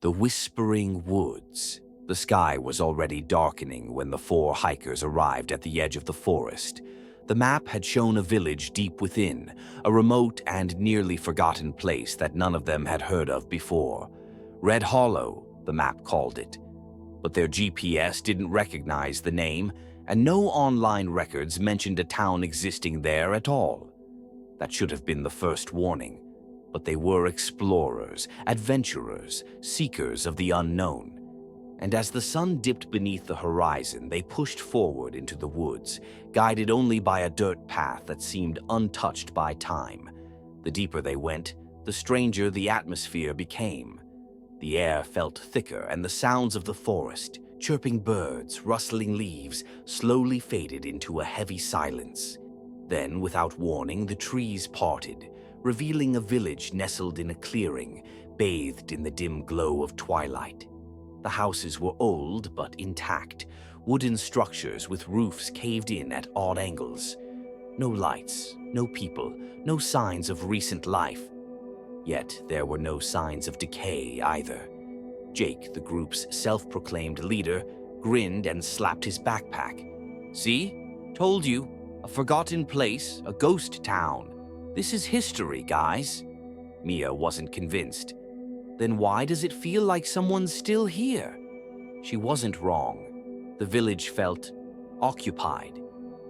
The Whispering Woods. The sky was already darkening when the four hikers arrived at the edge of the forest. The map had shown a village deep within, a remote and nearly forgotten place that none of them had heard of before. Red Hollow, the map called it. But their GPS didn't recognize the name, and no online records mentioned a town existing there at all. That should have been the first warning. But they were explorers, adventurers, seekers of the unknown. And as the sun dipped beneath the horizon, they pushed forward into the woods, guided only by a dirt path that seemed untouched by time. The deeper they went, the stranger the atmosphere became. The air felt thicker, and the sounds of the forest, chirping birds, rustling leaves, slowly faded into a heavy silence. Then, without warning, the trees parted, revealing a village nestled in a clearing, bathed in the dim glow of twilight. The houses were old but intact, wooden structures with roofs caved in at odd angles. No lights, no people, no signs of recent life. Yet there were no signs of decay either. Jake, the group's self-proclaimed leader, grinned and slapped his backpack. "See? Told you. A forgotten place, a ghost town. This is history, guys." Mia wasn't convinced. Then why does it feel like someone's still here? She wasn't wrong. The village felt occupied.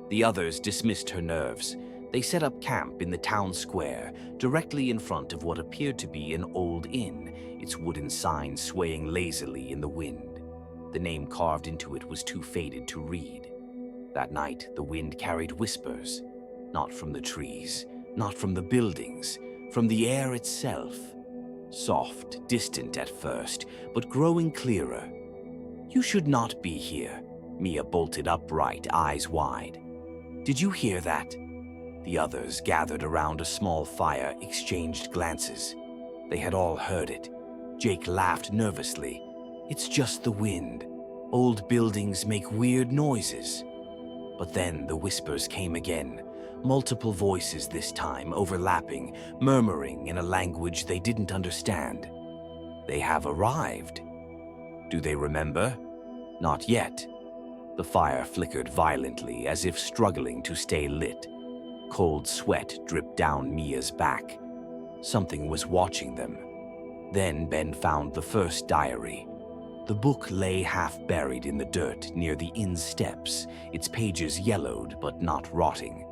The others dismissed her nerves. They set up camp in the town square, directly in front of what appeared to be an old inn, its wooden sign swaying lazily in the wind. The name carved into it was too faded to read. That night, the wind carried whispers, not from the trees, not from the buildings, from the air itself. Soft, distant at first, but growing clearer. "You should not be here." Mia bolted upright, eyes wide. "Did you hear that?" The others, gathered around a small fire, exchanged glances. They had all heard it. Jake laughed nervously. "It's just the wind. Old buildings make weird noises." But then the whispers came again. Multiple voices this time, overlapping, murmuring in a language they didn't understand. "They have arrived." Do they remember? Not yet. The fire flickered violently, as if struggling to stay lit. Cold sweat dripped down Mia's back. Something was watching them. Then Ben found the first diary. The book lay half buried in the dirt near the inn steps, its pages yellowed but not rotting.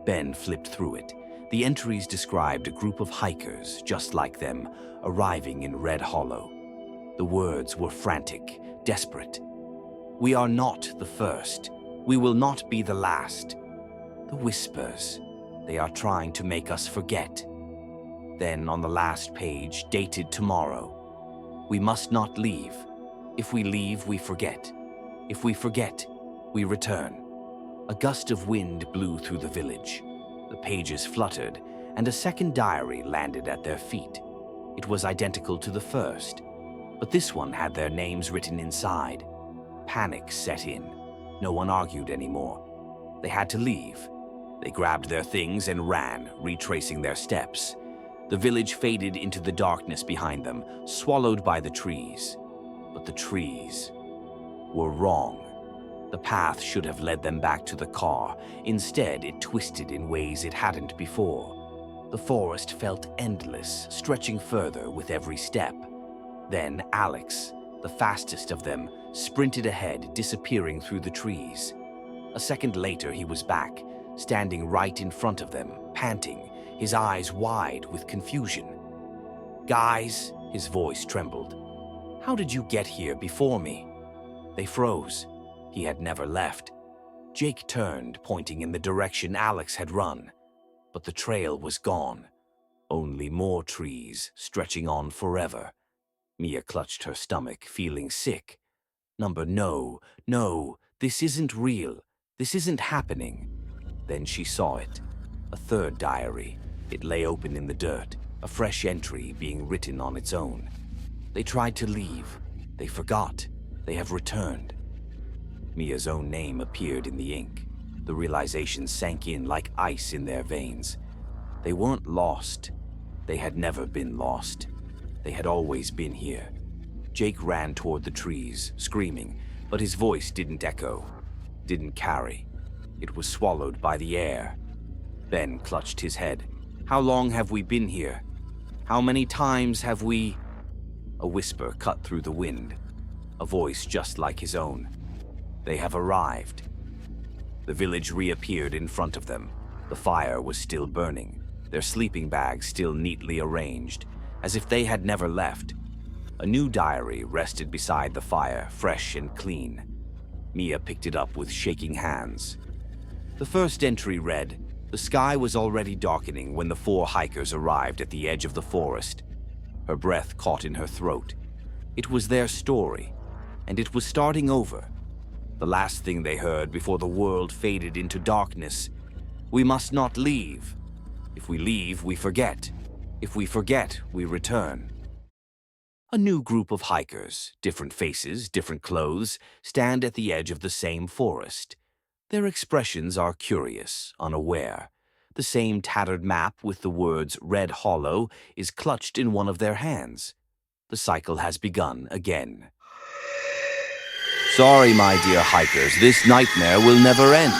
Ben flipped through it. The entries described a group of hikers, just like them, arriving in Red Hollow. The words were frantic, desperate. "We are not the first. We will not be the last." The whispers. "They are trying to make us forget." Then on the last page, dated tomorrow. "We must not leave. If we leave, we forget. If we forget, we return." A gust of wind blew through the village. The pages fluttered, and a second diary landed at their feet. It was identical to the first, but this one had their names written inside. Panic set in. No one argued anymore. They had to leave. They grabbed their things and ran, retracing their steps. The village faded into the darkness behind them, swallowed by the trees. But the trees were wrong. The path should have led them back to the car. Instead, it twisted in ways it hadn't before. The forest felt endless, stretching further with every step. Then Alex, the fastest of them, sprinted ahead, disappearing through the trees. A second later, he was back, standing right in front of them, panting, his eyes wide with confusion. "Guys," his voice trembled. "How did you get here before me?" They froze. He had never left. Jake turned, pointing in the direction Alex had run. But the trail was gone. Only more trees, stretching on forever. Mia clutched her stomach, feeling sick. No, this isn't real. This isn't happening. Then she saw it. A third diary. It lay open in the dirt, a fresh entry being written on its own. "They tried to leave. They forgot. They have returned." Mia's own name appeared in the ink. The realization sank in like ice in their veins. They weren't lost. They had never been lost. They had always been here. Jake ran toward the trees, screaming, but his voice didn't echo, didn't carry. It was swallowed by the air. Ben clutched his head. How long have we been here? How many times have we... A whisper cut through the wind, a voice just like his own. They have arrived. The village reappeared in front of them. The fire was still burning, their sleeping bags still neatly arranged, as if they had never left. A new diary rested beside the fire, fresh and clean. Mia picked it up with shaking hands. The first entry read, "The sky was already darkening when the 4 hikers arrived at the edge of the forest." Her breath caught in her throat. It was their story, and it was starting over. The last thing they heard before the world faded into darkness. We must not leave. If we leave, we forget. If we forget, we return. A new group of hikers, different faces, different clothes, stand at the edge of the same forest. Their expressions are curious, unaware. The same tattered map with the words Red Hollow is clutched in one of their hands. The cycle has begun again. Sorry, my dear hikers, this nightmare will never end.